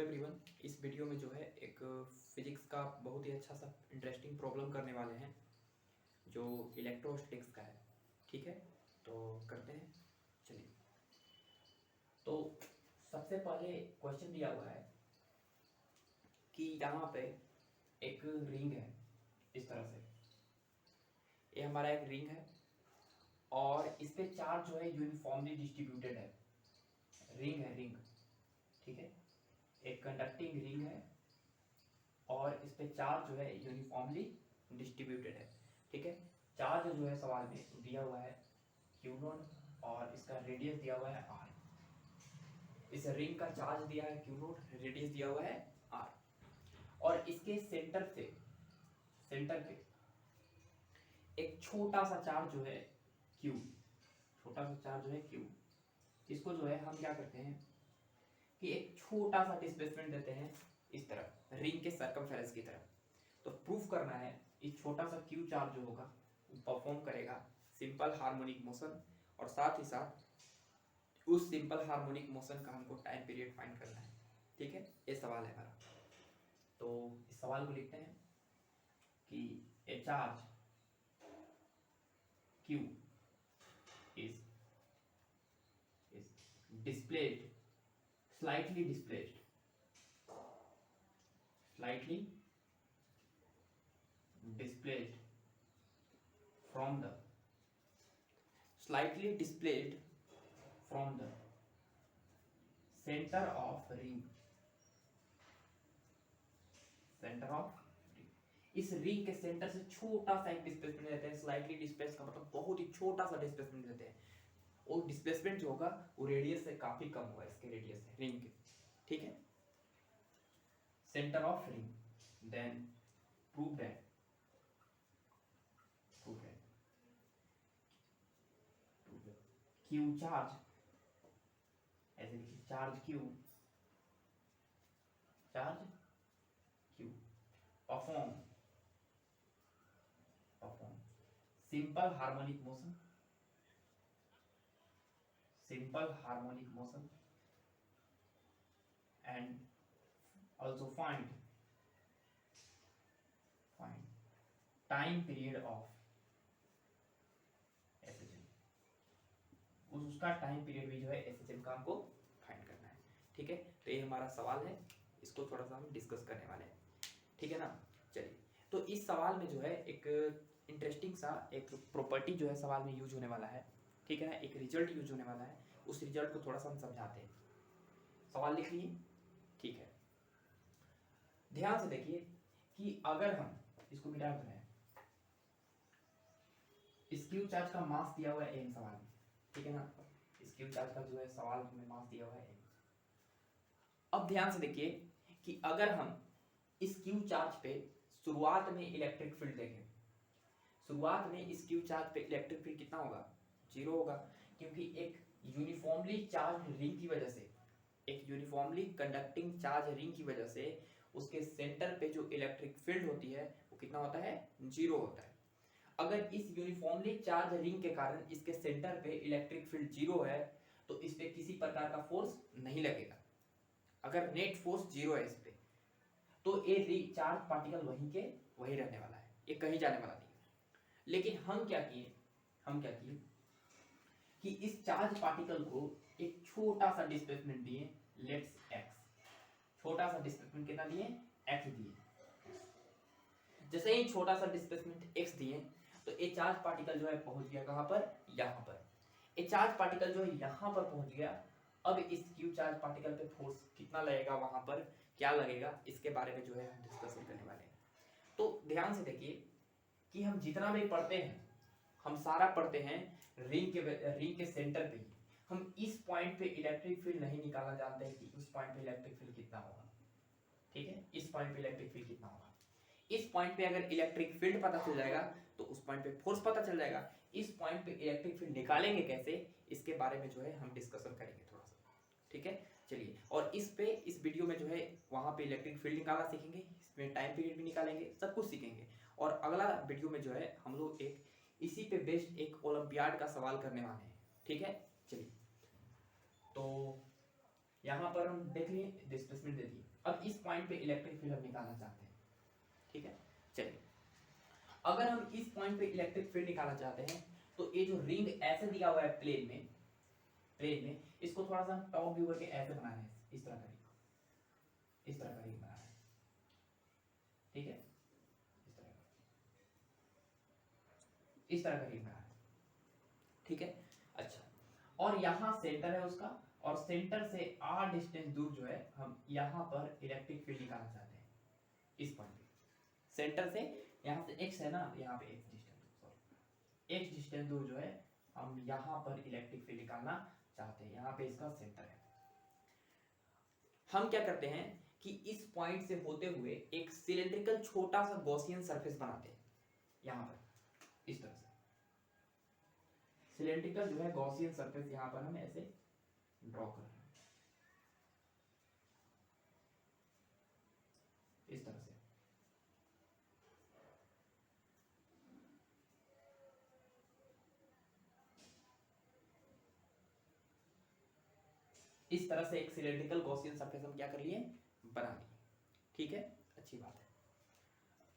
Everyone, इस video में जो है एक फिजिक्स का बहुत ही अच्छा सा इंटरेस्टिंग प्रॉब्लम करने वाले हैं जो इलेक्ट्रोस्टैटिक्स का है। ठीक है, तो करते हैं। चलिए, तो सबसे पहले क्वेश्चन दिया हुआ है कि यहाँ पे एक रिंग है। इस तरह से ये हमारा एक रिंग है और इस पे चार्ज जो है यूनिफॉर्मली डिस्ट्रीब्यूटेड है। रिंग है, रिंग। ठीक है, एक कंडक्टिंग रिंग है और इस पे चार्ज जो है यूनिफॉर्मली डिस्ट्रीब्यूटेड है। ठीक है, चार्ज जो है सवाल में दिया हुआ है क्यू नॉट और इसका रेडियस दिया हुआ है आर। इस रिंग का चार्ज दिया है क्यू नॉट, रेडियस दिया हुआ है आर और इसके सेंटर पे एक छोटा सा चार्ज जो है क्यू, छोटा सा चार्ज जो है क्यू, इसको जो है हम क्या करते हैं कि एक छोटा सा डिस्प्लेसमेंट देते हैं इस तरफ, रिंग के सर्कमफेरेंस की तरफ। तो प्रूफ करना है इस छोटा सा क्यू चार्ज जो होगा वो परफॉर्म करेगा सिंपल हार्मोनिक मोशन और साथ ही साथ उस सिंपल हार्मोनिक मोशन का हमको टाइम पीरियड फाइंड करना है। ठीक है, ये सवाल है हमारा। तो इस सवाल को लिखते हैं कि ए charge Q is displayed, slightly displaced from the center of ring, इस रिंग के सेंटर से छोटा सा एक डिस्प्लेसमेंट देते हैं। स्लाइटली डिस्प्लेस का मतलब बहुत ही छोटा सा डिस्प्लेसमेंट देते हैं और डिस्प्लेसमेंट जो होगा वो रेडियस से काफी कम होगा, इसके रेडियस से रिंग के। ठीक है, centre of ring, then prove that q charge, ऐसे लिखिए charge q perform simple harmonic motion and also find time period of SHM। उसका टाइम पीरियड भी जो है SHM का हमको फाइंड करना है। ठीक है, तो ये हमारा सवाल है, इसको थोड़ा सा हम डिस्कस करने वाले हैं। ठीक है ना। चलिए, तो इस सवाल में जो है एक इंटरेस्टिंग सा एक प्रॉपर्टी जो है सवाल में यूज होने वाला है। ठीक है ना, एक रिजल्ट यूज होने वाला है, उस रिजल्ट को थोड़ा सा हम समझाते हैं। सवाल लिख लिए। ठीक है, ध्यान से देखिए कि अगर हम इसको मिटा दें, इस क्यू चार्ज का मास दिया हुआ है एम सवाल में। ठीक है ना, इस क्यू चार्ज का जो है सवाल में मास दिया हुआ है एम। अब ध्यान से देखिए कि अगर हम इस क्यू चार्ज पे शुरुआत में इलेक्ट्रिक फील्ड देखें, शुरुआत में इस क्यू चार्ज पे इलेक्ट्रिक फील्ड कितना होगा? 0 होगा, क्योंकि एक यूनिफॉर्मली चार्ज रिंग की वजह से, एक यूनिफॉर्मली कंडक्टिंग चार्ज रिंग की वजह से उसके सेंटर पे जो इलेक्ट्रिक फील्ड होती है वो कितना होता है? 0 होता है। अगर इस यूनिफॉर्मली चार्ज रिंग के कारण इसके सेंटर पे इलेक्ट्रिक फील्ड 0 है तो इस पे किसी प्रकार का फोर्स नहीं लगेगा। अगर नेट फोर्स 0 है इस पे, तो ये चार्ज पार्टिकल वहीं के वहीं रहने वाला है, ये कहीं जाने वाला नहीं है। लेकिन हम क्या किए कि इस चार्ज पार्टिकल को एक छोटा सा डिस्प्लेसमेंट दिए, लेट्स x। छोटा सा डिस्प्लेसमेंट कितना दिए? x दिए। जैसे ही छोटा सा डिस्प्लेसमेंट x दिए तो ये चार्ज पार्टिकल जो है पहुंच गया कहां पर? यहां पर। ये चार्ज पार्टिकल जो है यहां पर पहुंच गया। अब इस क्यू चार्ज पार्टिकल पे फोर्स कितना लगेगा, वहां पर क्या लगेगा, इसके बारे में जो है हम डिस्कशन करने वाले हैं। तो ध्यान से देखिए कि हम जितना भी पढ़ते हैं, हम सारा पढ़ते हैं रिंग के सेंटर पे ही। हम इस पॉइंट पे इलेक्ट्रिक फील्ड नहीं निकालना जानते हैं कि उस पॉइंट पे इलेक्ट्रिक फील्ड कितना होगा। ठीक है, इस पॉइंट पे इलेक्ट्रिक फील्ड कितना होगा। इस पॉइंट पे अगर इलेक्ट्रिक फील्ड पता चल जाएगा तो उस पॉइंट पे फोर्स पता चल जाएगा। इस पॉइंट पे इलेक्ट्रिक फील्ड निकालेंगे कैसे, इसके बारे में जो है हम डिस्कशन करेंगे थोड़ा सा। ठीक है, चलिए, और इस वीडियो में जो है वहां पे इलेक्ट्रिक फील्ड निकालना सीखेंगे, इसमें टाइम पीरियड भी निकालेंगे, सब कुछ सीखेंगे। और अगला वीडियो में जो है हम लोग एक इसी पे बेस्ड एक ओलंपियाड का सवाल करने वाले हैं। ठीक है, चलिए, तो यहाँ पर हम देख लिए डिस्प्लेसमेंट दे दी। अब इस पॉइंट पे इलेक्ट्रिक फील्ड हम निकालना चाहते हैं, ठीक है। चलिए, अगर हम इस पॉइंट पे इलेक्ट्रिक फील्ड निकालना चाहते हैं तो ये जो रिंग ऐसे दिया हुआ है प्लेन में इसको थोड़ा सा टॉप व्यू करके ऐसे बनाना है, इस तरह का रिंग, इस तरह का रिंग बनाना है, ठीक है। इस तरह का रिंग बनाना है, ठीक है। अच्छा, और यहाँ सेंटर है उसका, और सेंटर से r डिस्टेंस दूर जो है हम यहाँ पर इलेक्ट्रिक फील्ड निकालना चाहते हैं इस पॉइंट पे। सेंटर से यहाँ से x है ना, यहाँ पे x डिस्टेंस दूर जो है हम यहाँ पर इलेक्ट्रिक फील्ड निकालना चाहते हैं। यहाँ पे इसका सेंटर है। हम क्या करते हैं कि इस पॉइंट से होते हुए एक सिलेंड्रिकल छोटा सा गॉसियन सरफेस बनाते हैं यहाँ पर, इस तरह से सिलेंड्रिकल जो है गॉसियन सरफेस यहाँ पर हम ऐसे ड्रॉ कर रहे हैं, इस तरह से। इस तरह से एक सिलेंड्रिकल गॉसियन सरफेस हम क्या कर लिए, बना लिए, ठीक है। अच्छी बात है।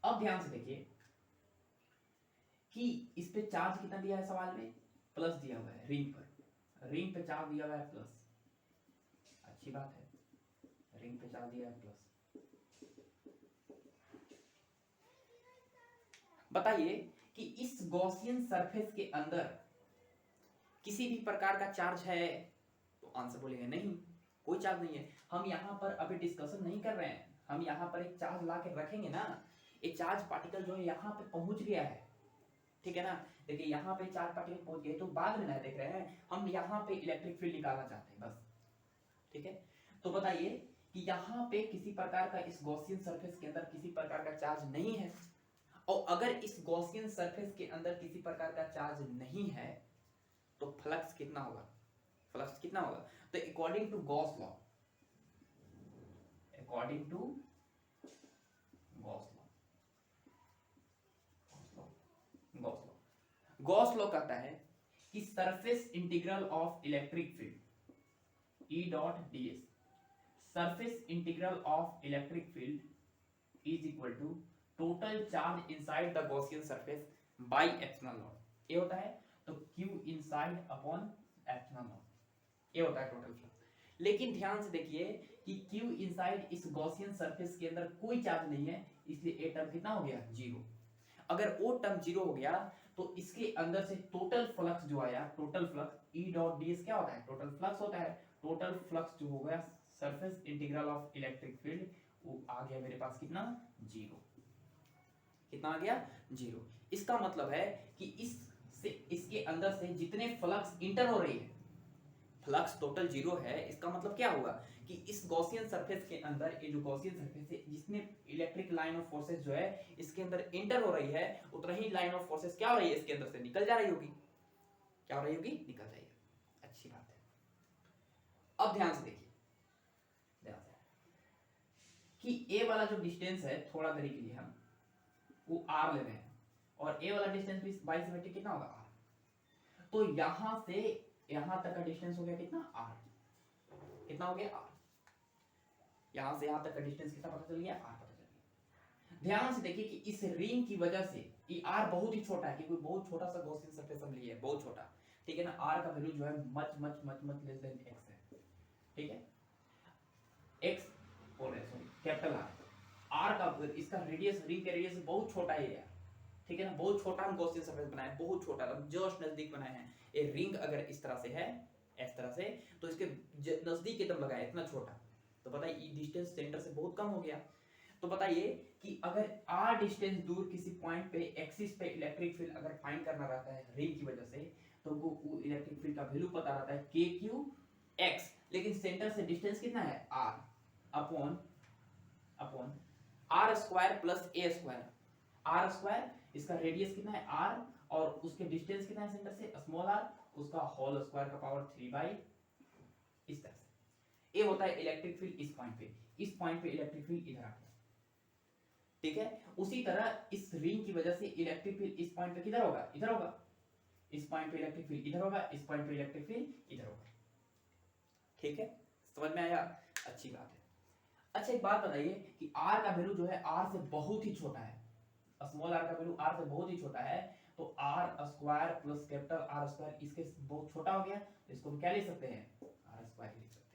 अब ध्यान से देखिए कि इस पे चार्ज कितना दिया है सवाल में, प्लस दिया हुआ है रिंग पर, रिंग पे चार्ज दिया हुआ है प्लस, अच्छी बात है, रिंग पे चार्ज दिया है प्लस। बताइए कि इस गॉसियन सरफेस के अंदर किसी भी प्रकार का चार्ज है, तो आंसर बोलेंगे नहीं, कोई चार्ज नहीं है। हम यहाँ पर अभी डिस्कशन नहीं कर रहे हैं, हम यहाँ पर एक चार्ज ला के रखेंगे ना, एक चार्ज पार्टिकल जो है यहाँ पे पहुंच गया है, ठीक है ना। देखिए यहाँ पे चार्ज पार्टिकल पहुंच गए, तो बाद में ना देख रहे हैं, हम यहाँ पे इलेक्ट्रिक फील्ड निकालना चाहते हैं बस, ठीक है। तो बताइए कि यहाँ पे किसी प्रकार का इस गॉसियन सरफेस के अंदर किसी प्रकार का चार्ज नहीं है, और अगर इस गॉसियन सरफेस के अंदर किसी प्रकार का चार्ज नहीं है तो फ्लक्स कितना होगा, फ्लक्स कितना होगा। तो according to Gauss law, according to Gauss law कहता है कि surface integral of electric field E dot ds, surface integral of electric field is equal to total charge inside the Gaussian surface by epsilon naught. ये होता है तो Q inside upon epsilon naught, ये होता है टोटल फ्लक्स। लेकिन ध्यान से देखिए कि Q इनसाइड इस गॉसियन सरफेस के अंदर कोई चार्ज नहीं है, इसलिए ए टर्म कितना हो गया, जीरो। अगर वो टर्म जीरो हो गया तो इसके अंदर से टोटल फ्लक्स जो आया, total flux E dot ds क्या होता है, टोटल फ्लक्स होता है। टोटल फ्लक्स जो हो गया surface integral of electric field, वो आ गया मेरे पास कितना, जीरो। कितना आ गया, जीरो। इसका मतलब है कि इसके अंदर से जितने फ्लक्स इंटर हो रही है, फ्लक्स टोटल जीरो है। इसका मतलब क्या होगा कि इस गॉसियन सरफेस के अंदर, ये जो गॉसियन सरफेस है जिसमें इलेक्ट्रिक लाइन ऑफ फोर्सेस जो है इसके अंदर इंटर हो रही है, उतना ही लाइन ऑफ फोर्सेस क्या हो रही है, इसके अंदर से निकल जा रही होगी, क्या हो रही होगी, निकल जाएगी। अच्छी बात है। अब ध्यान से देखिए, ध्यान से कि ए वाला जो डिस्टेंस है, थोड़ा देरी के लिए हम वो r ले रहे हैं, और ए वाला डिस्टेंस भी बाई सिमेट्रिक कितना होगा, r। तो यहां से यहां तक का डिस्टेंस हो गया कितना, r। कितना हो गया, r। यहां से यहां तक का डिस्टेंस कितना पता चल गया, r पता चल गया। ध्यान से देखिए कि इस रिंग की वजह से ये r बहुत ही छोटा है, क्योंकि बहुत छोटा सा गॉसियन सरफेस हम लिए है, बहुत छोटा, ठीक है ना। r का वैल्यू जो है much much much much less than x है, ठीक है। x बोल रहे सॉरी, कैपिटल r का इसका रेडियस, रिंग का रेडियस बहुत छोटा है यार, ठीक है ना। बहुत छोटा हम गॉसियन सरफेस बनाए, बहुत छोटा, हम जस्ट नजदीक बनाए हैं। ये रिंग अगर इस तरह से है, इस तरह से, तो इसके नजदीक एकदम लगाया, इतना छोटा, तो बताइए डिस्टेंस सेंटर से बहुत कम हो गया। तो बताइए कि अगर r डिस्टेंस दूर किसी पॉइंट पे एक्सिस पे इलेक्ट्रिक फील्ड अगर फाइंड करना रहता है रिंग की वजह से, तो वो इलेक्ट्रिक फील्ड का वैल्यू पता रहता है kqx, लेकिन सेंटर से डिस्टेंस कितना है, r upon r square plus a square, r square, इसका रेडियस कितना है r, और उसके डिस्टेंस कितना है सेंटर से, स्मॉल r, उसका होल स्क्वायर का पावर 3 बाई, इस तरह से। ये होता है इलेक्ट्रिक फील्ड इस पॉइंट पे, इस पॉइंट पे इलेक्ट्रिक फील्ड इधर आ गया, ठीक है। उसी तरह इस रिंग की वजह से इलेक्ट्रिक फील्ड इस पॉइंट पे किधर होगा, इधर होगा, इस पॉइंट पे इलेक्ट्रिक फील्ड इधर होगा, इस पॉइंट पे इलेक्ट्रिक फील्ड इधर होगा, ठीक है। समझ में आया? अच्छी बात है। अच्छा एक बात बताइए कि r का वैल्यू जो है r से बहुत ही छोटा है, स्मॉल r का वैल्यू r से बहुत ही छोटा है, तो r square plus capital R square इसके बहुत छोटा हो गया, तो इसको हम क्या लिख सकते हैं? r स्क्वायर लिख सकते हैं,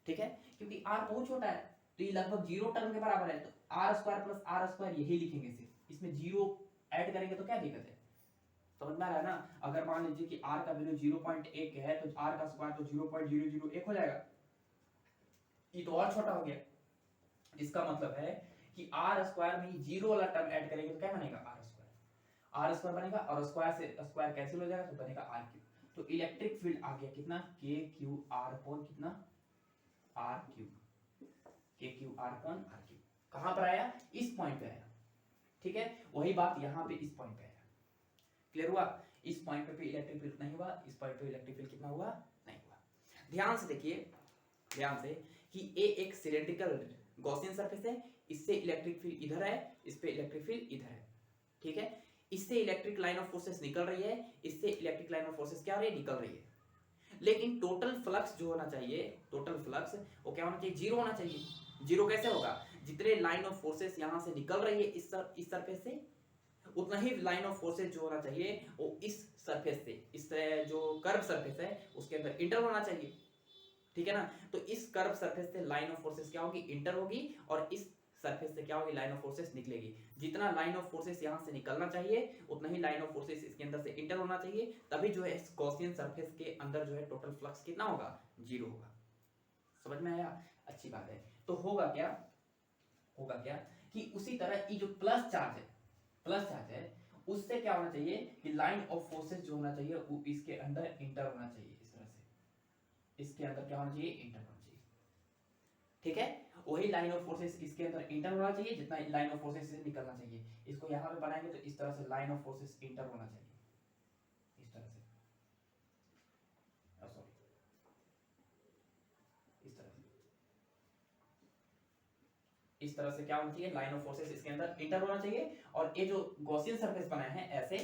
ठीक है, क्योंकि r बहुत छोटा है तो ये लगभग जीरो टर्म के बराबर है, तो r square plus R square यही लिखेंगे सिर्फ, इसमें जीरो ऐड करेंगे तो क्या दिक्कत है? समझ में आ रहा है ना? अगर मान लीजिए कि r का वैल्यू 0.1 है तो r का स्क्वायर तो 0.001 हो जाएगा, ये तो और छोटा हो गया। इसका मतलब है कि r स्क्वायर में जीरो वाला टर्म ऐड करेंगे तो क्या बनेगा? r स्क्वायर बनेगा, और स्क्वायर से स्क्वायर कैंसिल हो जाएगा तो बनेगा r क्यूब। तो इलेक्ट्रिक फील्ड आ गया कितना? k q r अपॉन कितना? r cube, k q r upon r cube. कहां पर आया? इस पॉइंट पे आया, ठीक है, वही बात यहां पे इस पॉइंट पे आया। क्लियर हुआ? इस पॉइंट पे इलेक्ट्रिक फील्ड नहीं हुआ, इस पॉइंट पे इलेक्ट्रिक फील्ड कितना हुआ? नहीं हुआ। ध्यान से देखिए, ध्यान से कि ए एक सिलेंड्रिकल गॉसियन सरफेस है, इससे इलेक्ट्रिक फील्ड इधर है, इस पे इलेक्ट्रिक फील्ड इधर है, ठीक है, इससे इलेक्ट्रिक लाइन ऑफ फोर्सेस निकल रही है, इससे इलेक्ट्रिक लाइन ऑफ फोर्सेस क्या हो रही है? निकल रही है, लेकिन टोटल फ्लक्स जो होना चाहिए, टोटल फ्लक्स वो क्या होना चाहिए? जीरो होना चाहिए। जीरो कैसे होगा? जितने लाइन ऑफ फोर्सेस यहां से निकल रही है इस सरफेस से, उतना ही लाइन ऑफ फोर्सेस जो होना चाहिए वो इस सरफेस से, इस जो कर्व सरफेस है उसके अंदर इंटर होना चाहिए, ठीक है ना? तो इस कर्व सरफेस से लाइन ऑफ फोर्सेस क्या होगी? इंटर होगी, और इस सरफेस से क्या होगी? लाइन ऑफ फोर्सेस निकलेगी। जितना लाइन ऑफ फोर्सेस यहां से निकलना चाहिए उतना ही लाइन ऑफ फोर्सेस इसके अंदर से इंटर होना चाहिए, तभी जो है इस गॉसियन सरफेस के अंदर जो है टोटल फ्लक्स कितना होगा? जीरो होगा। समझ में आया? अच्छी बात है। तो होगा क्या? होगा क्या कि उसी तरह ये जो प्लस चार्ज है, प्लस चार्ज है, उससे क्या होना चाहिए कि लाइन ऑफ फोर्सेस जो होना चाहिए वो इसके अंदर इंटर होना चाहिए, इस तरह से इसके अंदर क्या होना चाहिए? इंटर होना चाहिए, ठीक है, वही लाइन ऑफ फोर्सेस इसके अंदर इंटर होना चाहिए जितना लाइन ऑफ फोर्सेस से निकलना चाहिए। इसको यहां पे बनाएंगे तो इस तरह से लाइन ऑफ फोर्सेस इंटर होना चाहिए, इस तरह से, सॉरी इस तरह से, इस तरह से क्या होना चाहिए? लाइन ऑफ फोर्सेस इसके अंदर इंटर होना चाहिए, और ये जो गॉसियन सरफेस बनाया है ऐसे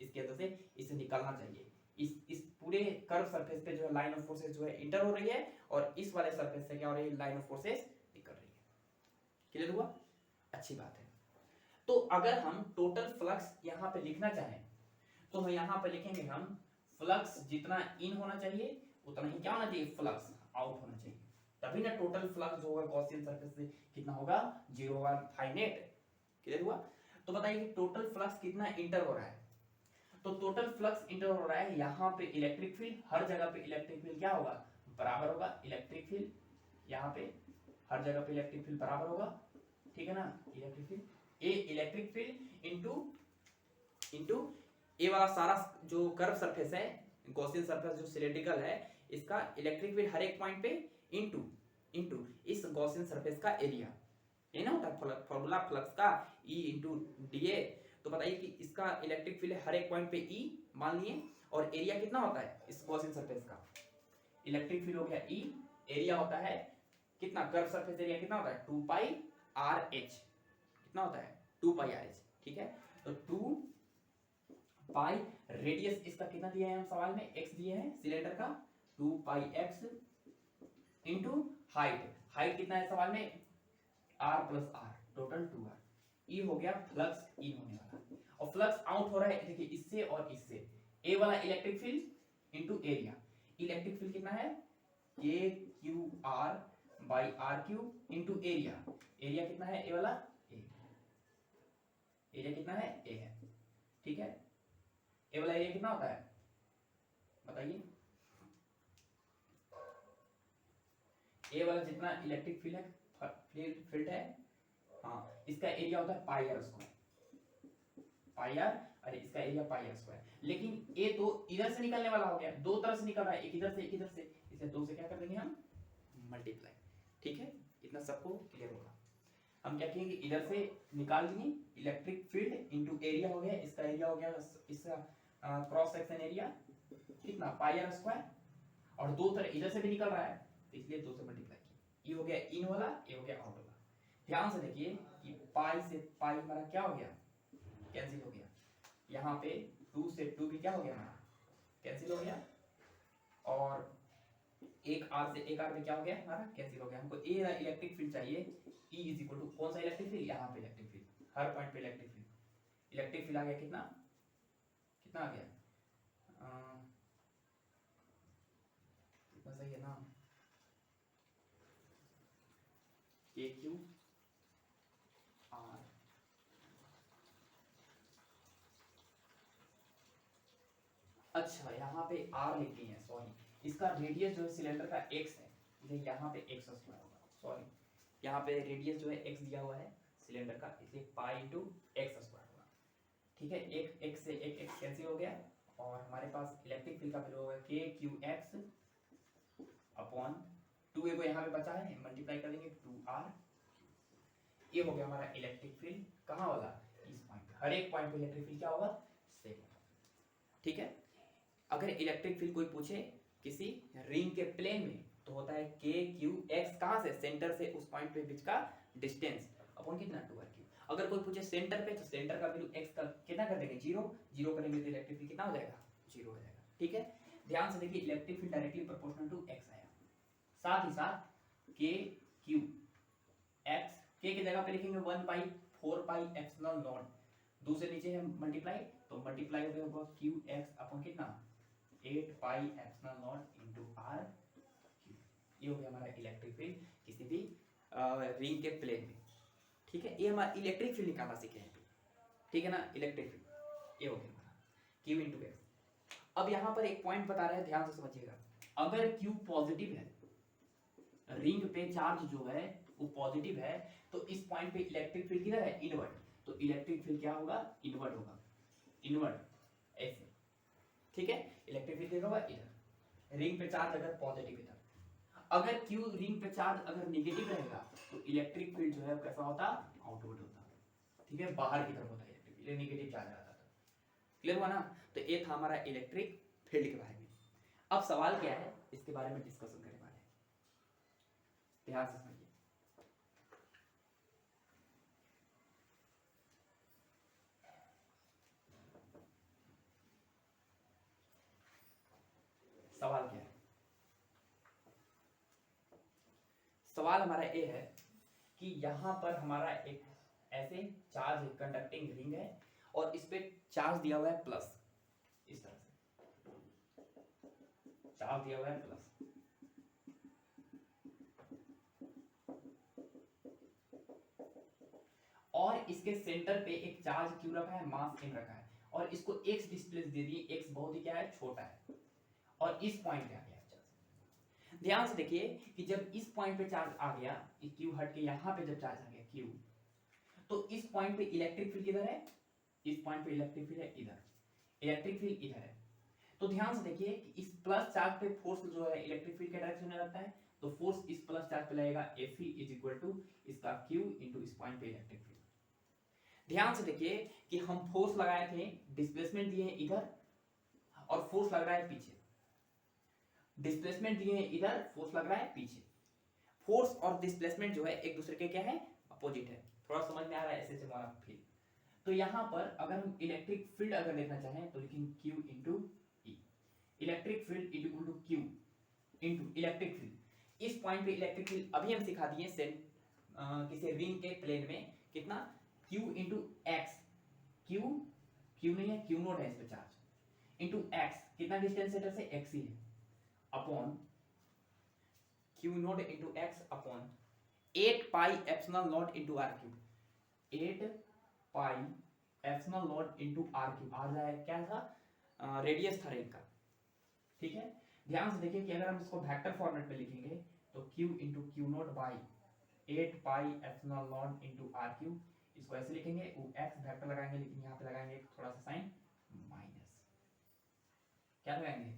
इसके अंदर से इसे निकलना चाहिए। इस पूरे कर्व सरफेस पे जो है लाइन ऑफ फोर्सेस जो है इंटर हो रही है, और इस वाले सरफेस से क्या हो रही है? लाइन ऑफ फोर्सेस निकल रही है। क्लियर हुआ? अच्छी बात है। तो अगर हम टोटल फ्लक्स यहाँ पे लिखना चाहें तो हम यहाँ पे लिखेंगे, हम फ्लक्स जितना इन होना चाहिए उतना ही क्या होना चाहिए? फ्लक्स आउट होना चाहिए, तभी ना टोटल फ्लक्स जो होगा गॉसियन सरफेस से कितना होगा? जीरो होगा, फाइनाइट। क्लियर हुआ? तो बताइए कि टोटल फ्लक्स कितना इंटर हो रहा है? तो टोटल फ्लक्स इंटर हो रहा है, यहाँ पे इलेक्ट्रिक फील्ड, हर जगह पे इलेक्ट्रिक फील्ड क्या होगा? बराबर होगा। इलेक्ट्रिक फील्ड यहाँ पे हर जगह पे इलेक्ट्रिक फील्ड बराबर होगा, ठीक है ना? Electric field, E electric field into E वाला सारा जो कर्व सरफेस है, गॉसियन सरफेस जो सिलेंड्रिकल है, इसका इलेक्ट्रिक फील्ड हर एक पॉइंट पे इनटू इस गॉसियन सरफेस का एरिया, ये ना होता है फॉर्मूला फ्लक्स का, E इंटू डीए। तो बताइए कि इसका इलेक्ट्रिक फील्ड हर एक पॉइंट पे E मान लिए, और एरिया कितना होता है इस गॉसियन सरफेस का? इलेक्ट्रिक फील्ड हो गया E, एरिया होता है कितना? कर्व सरफेस एरिया कितना होता है? 2 पाई RH। कितना होता है? 2 पाई RH, ठीक है। तो 2 पाई, रेडियस इसका कितना दिया है हम सवाल में? x दिए हैं सिलेंडर का, 2 पाई x इंटू हाइट, हाइट कितना है सवाल में? r plus r, total 2r। ये हो गया फ्लक्स इन होने वाला, और फ्लक्स आउट हो रहा है देखिए इससे और इससे। ए वाला electric field into area, electric field कितना है? k q r by r cube into area, area कितना है? ए वाला a, एरिया कितना है? a है, ठीक है। ए वाला एरिया कितना होता है बताइए? ए वाला जितना इलेक्ट्रिक फील्ड है, फील्ड है, हाँ, इसका एरिया होता है पाई आर स्क्वायर, पाई आर, अरे इसका एरिया पाई आर स्क्वायर। लेकिन ए तो इधर से निकलने वाला हो गया, दो तरफ से निकल रहा है, एक इधर से एक इधर से, इसे दो से क्या कर देंगे हम? मल्टीप्लाई, ठीक है। इतना सबको क्लियर होगा। हम क्या कहेंगे? इधर से निकाल लिए इलेक्ट्रिक फील्ड इंटू एरिया हो गया, इसका एरिया हो गया, इसका क्रॉस सेक्शन एरिया कितना? पाई आर स्क्वायर, और दो तरह इधर से भी निकल रहा है तो इसलिए 2 से मल्टीप्लाई किया। ये हो गया इन वाला, ये हो गया आउट वाला। ध्यान से देखिए कि पाई से पाई हमारा क्या हो गया? कैंसिल हो गया। यहाँ पे 2 से 2 भी क्या हो गया? हमारा कैंसिल हो गया। और एक आर से एक आर में क्या हो गया हमारा कैंसिल हो गया। हमको ए इलेक्ट्रिक फील्ड चाहिए, E इज इक्वल टू कौन सा इलेक्ट्रिक फील्ड, यहाँ पे इलेक्ट्रिक फील्ड, हर पॉइंट पे इलेक्ट्रिक फील्ड। इलेक्ट्रिक फील्ड आ गया कितना कितना आ गया कितना सही है ना, के क्यू आर। अच्छा यहाँ पे आर लिख दिए हैं, सॉरी, इसका रेडियस जो है सिलेंडर का एक्स है, इसलिए यहाँ पे एक्स स्क्वायर होगा, सॉरी यहाँ पे रेडियस जो है एक्स दिया हुआ है सिलेंडर का, इसलिए पाई इंटू एक्स स्क्वायर होगा। ठीक है, एक एक्स से एक एक्स कैंसिल हो गया और हमारे पास इलेक्ट्रिक फील्ड का वैल्यू होगा के क्यू एक्स अपॉन 2a को यहाँ पे बचा है, मल्टीप्लाई कर देंगे 2r। ये हो गया हमारा इलेक्ट्रिक फील्ड कहाँ वाला, इस पॉइंट, हर एक पॉइंट पे इलेक्ट्रिक फील्ड क्या होगा सेम होगा। ठीक है, अगर इलेक्ट्रिक फील्ड कोई पूछे किसी रिंग के प्लेन में तो होता है के क्यू एक्स, कहाँ से, सेंटर से उस पॉइंट पे बीच का डिस्टेंस अपॉन कितना 2r3। अगर कोई पूछे सेंटर पे तो सेंटर का वैल्यू एक्स का कितना कर देंगे 0, 0 करेंगे तो इलेक्ट्रिक फील्ड कितना हो जाएगा 0 हो जाएगा। ठीक है, ध्यान से देखिए electric field directly proportional to x आया, साथ ही साथ के क्यू एक्स, के की जगह पे लिखेंगे 1/4 एप्सिलॉन नॉट, दूसरे नीचे है मल्टीप्लाई, तो मल्टीप्लाई होगा क्यू एक्स अपॉन कितना 8 epsilon naught into r q. ये हो गया हमारा इलेक्ट्रिक फील्ड किसी भी रिंग के प्लेन में। ठीक है, ये हमारा इलेक्ट्रिक फील्ड निकालना सीखे हैं। ठीक है ना, इलेक्ट्रिक फील्ड ये हो गया हमारा क्यू इंटू एक्स। अब यहाँ पर एक पॉइंट बता रहे हैं, ध्यान से समझिएगा, अगर क्यू पॉजिटिव है, रिंग पे चार्ज जो है वो पॉजिटिव है, तो इस पॉइंट पे इलेक्ट्रिक फील्ड किधर है इनवर्ट, तो इलेक्ट्रिक फील्ड क्या होगा इनवर्ट होगा, इनवर्ट ऐसे। ठीक है, इलेक्ट्रिक फील्ड किधर होगा इधर, रिंग पे चार्ज अगर पॉजिटिव है, अगर क्यू रिंग पे चार्ज अगर नेगेटिव रहेगा तो इलेक्ट्रिक फील्ड जो है कैसा होता आउटवर्ड होता। ठीक है, बाहर की तरफ होता है इलेक्ट्रिक फील्ड, नेगेटिव चार्ज आता था। क्लियर हुआ ना, तो ये था हमारा इलेक्ट्रिक फील्ड के बारे में। अब सवाल क्या है इसके बारे में डिस्कशन करने वाले हैं, ध्यान से सुनिए। सवाल क्या है, सवाल हमारा ये है कि यहाँ पर हमारा एक ऐसे चार्ज कंडक्टिंग रिंग है और इस पे चार्ज दिया हुआ है प्लस, इस तरह से चार्ज दिया हुआ है प्लस, और इसके सेंटर पे एक चार्ज क्यू रखा है, मास m रखा है, और इसको x डिस्प्लेस दे दी, x बहुत ही क्या है छोटा है, और इस पॉइंट पे आ गया चार्ज। ध्यान से देखिए कि जब इस पॉइंट पे चार्ज आ गया, क्यू हट के यहाँ पे जब चार्ज आ गया क्यू, तो इस पॉइंट पे इलेक्ट्रिक फील्ड किधर है, इस पॉइंट पे इलेक्ट्रिक फील्ड है इधर, इलेक्ट्रिक फील्ड इधर है। तो ध्यान से देखिए कि इस प्लस चार्ज पे फोर्स जो है इलेक्ट्रिक फील्ड के डायरेक्शन में लगता है, तो फोर्स इस प्लस चार्ज पे लगेगा Fe इज इक्वल टू इसका Q इनटू इस पॉइंट पे इलेक्ट्रिक फील्ड। ध्यान से देखिए कि हम फोर्स लगाए थे, डिस्प्लेसमेंट दिए हैं इधर और फोर्स लग रहा है पीछे, डिस्प्लेसमेंट दिए हैं इधर, फोर्स लग रहा है पीछे। फोर्स और डिस्प्लेसमेंट जो है एक दूसरे के क्या है अपोजिट है, थोड़ा समझ में आ रहा है ऐसे हमारा फील्ड। तो यहाँ पर अगर हम इलेक्ट्रिक फील्ड अगर देखना चाहें तो लिखेंगे Q into e, electric field equal to Q into electric field. इस पॉइंट पे इलेक्ट्रिक फील्ड अभी हम सिखा दिए किसी रिंग के प्लेन में कितना Q इंटू एक्स, Q नहीं है, Q नोट है इस पे चार्ज, इंटू एक्स कितना डिस्टेंस सेंटर से x ही है, upon Q naught into x upon 8 pi epsilon naught into r cube, 8 pi epsilon naught into r cube, r जाए क्या था रेडियस था रिंग का। ठीक है, ध्यान से देखिए कि अगर हम इसको वेक्टर फॉर्मेट में लिखेंगे तो Q into q naught by 8 pi epsilon naught into r cube, इसको ऐसे लिखेंगे, वो x वेक्टर लगाएंगे लेकिन यहाँ पे लगाएंगे थोड़ा सा साइन माइनस, क्या लगाएंगे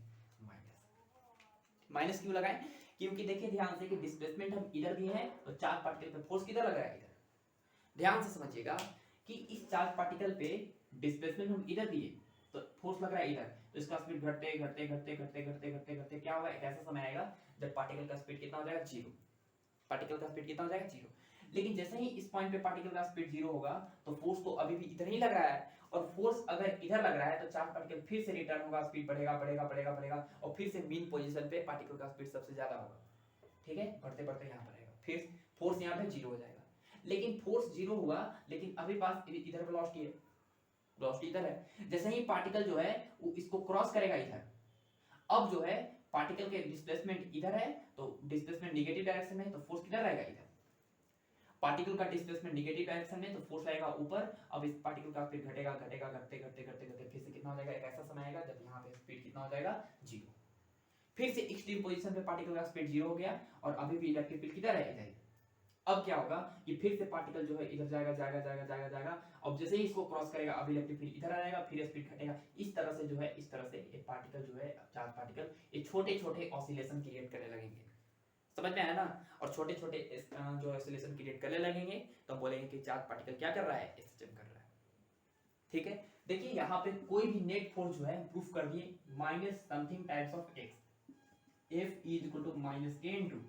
माइनस क्यों लगाएं, क्योंकि देखिए ध्यान से कि डिस्प्लेसमेंट हम इधर दिए हैं तो चार्ज पार्टिकल पे फोर्स किधर लग रहा है इधर। ध्यान से समझिएगा कि इस चार्ज पार्टिकल पे डिस्प्लेसमेंट हम इधर दिए तो फोर्स लग रहा है इधर, तो इसका स्पीड घटते घटते घटते घटते घटते घटते घटते क्या होगा, एक ऐसा समय आएगा जब पार्टिकल का स्पीड कितना हो जाएगा 0, पार्टिकल का स्पीड कितना हो जाएगा 0। लेकिन जैसे ही इस पॉइंट पे पार्टिकल का स्पीड 0 होगा तो फोर्स तो अभी भी इधर ही लग रहा है, और फोर्स अगर इधर लग रहा है तो चार्ज पार्टिकल फिर से रिटर्न होगा, स्पीड बढ़ेगा बढ़ेगा बढ़ेगा बढ़ेगा और फिर से मीन पोजीशन पे पार्टिकल का स्पीड सबसे ज्यादा होगा, ठीक है, बढ़ते बढ़ते यहाँ पर आएगा, फिर फोर्स यहाँ पे जीरो हो जाएगा। लेकिन फोर्स जीरो हुआ, लेकिन अभी पास इधर वेलोसिटी है, वेलोसिटी इधर है, जैसे ही पार्टिकल जो है वो इसको क्रॉस करेगा इधर, अब जो है पार्टिकल के डिस्प्लेसमेंट इधर है तो डिस्प्लेसमेंट निगेटिव डायरेक्शन में, तो फोर्स किधर रहेगा इधर, पार्टिकल का डिस्प्लेसमेंट निगेटिव डायरेक्शन में तो फोर्स आएगा ऊपर। अब इस पार्टिकल का स्पीड घटेगा घटेगा घटते घटते घटते घटते फिर से कितना हो जाएगा, एक ऐसा समय आएगा जब यहाँ पे स्पीड कितना हो जाएगा, जीरो। फिर से एक्सट्रीम पोजीशन पे पार्टिकल का स्पीड जीरो हो गया और अभी भी इलेक्ट्रिक फील्ड किधर है, इधर। अब क्या होगा कि फिर से पार्टिकल जो है इधर जाएगा जाएगा जाएगा जाएगा जाएगा, अब जैसे ही इसको क्रॉस करेगा अब इलेक्ट्रिक फील्ड इधर आएगा, फिर स्पीड घटेगा। इस तरह से जो है, इस तरह से ये पार्टिकल जो है, चार्ज पार्टिकल, ये छोटे छोटे ऑसिलेशन क्रिएट करने लगेंगे, समझ में आया ना। और छोटे छोटे जो ऑसिलेशन क्रिएट करने लगेंगे तो हम बोलेंगे कि चार्ज पार्टिकल क्या कर रहा है, एसएचएम कर रहा है, ठीक है। देखिए यहाँ पे कोई भी नेट फोर्स जो है प्रूफ कर दिए, minus something times of x, F is equal to minus k into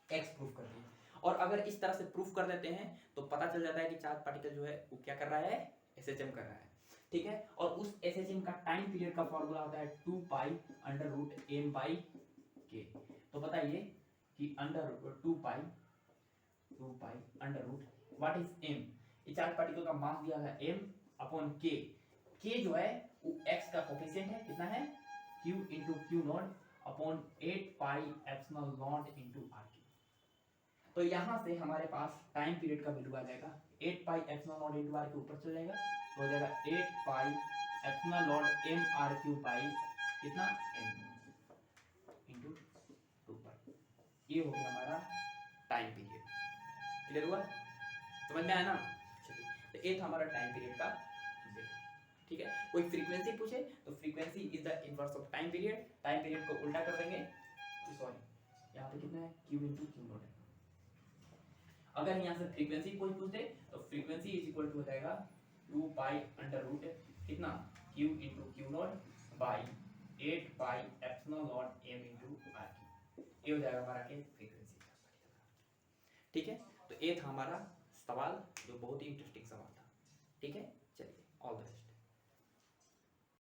x proof कर दिए। और अगर इस तरह से प्रूफ कर देते हैं तो पता चल जाता है कि चार्ज पार्टिकल जो है वो क्या कर रहा है, एसएचएम कर रहा है, ठीक है। और उस एसएचएम का टाइम पीरियड का फॉर्मूला होता है 2 pi under root m by k। तो बताइए कि under 2 pi under root what is m, ये चार्ज पार्टिकल का मास दिया है m अपॉन k, k जो है वो x का कोफिशिएंट है, कितना है, q into q not upon 8 pi epsilon naught into r। तो यहां से हमारे पास टाइम पीरियड का वैल्यू आ जाएगा 8 pi epsilon naught into r के ऊपर चल जाएगा तो हो जाएगा 8 pi epsilon not m r cube by कितना m इनटू 2 पाई। ये हो गया हमारा टाइम पीरियड, क्लियर हुआ, समझ में आया ना। चलिए, तो ये था हमारा टाइम पीरियड का वैल्यू, ठीक है। कोई फ्रीक्वेंसी पूछे तो frequency is the inverse of time period, time period को उल्टा कर देंगे, सॉरी यहाँ पे कितना है, q इनटू q नॉट है। अगर यहाँ से फ्रीक्वेंसी कोई पूछ दे तो फ्रीक्वेंसी इज इक्वल टू हो जाएगा 2 पाई अंडर रूट कितना, q into q not by 8 pi epsilon not m into r, ये हो जाएगा हमारा के फ्रीक्वेंसी, ठीक है। तो ये था हमारा सवाल जो बहुत ही इंटरेस्टिंग सवाल था, ठीक है। चलिए, ऑल द बेस्ट।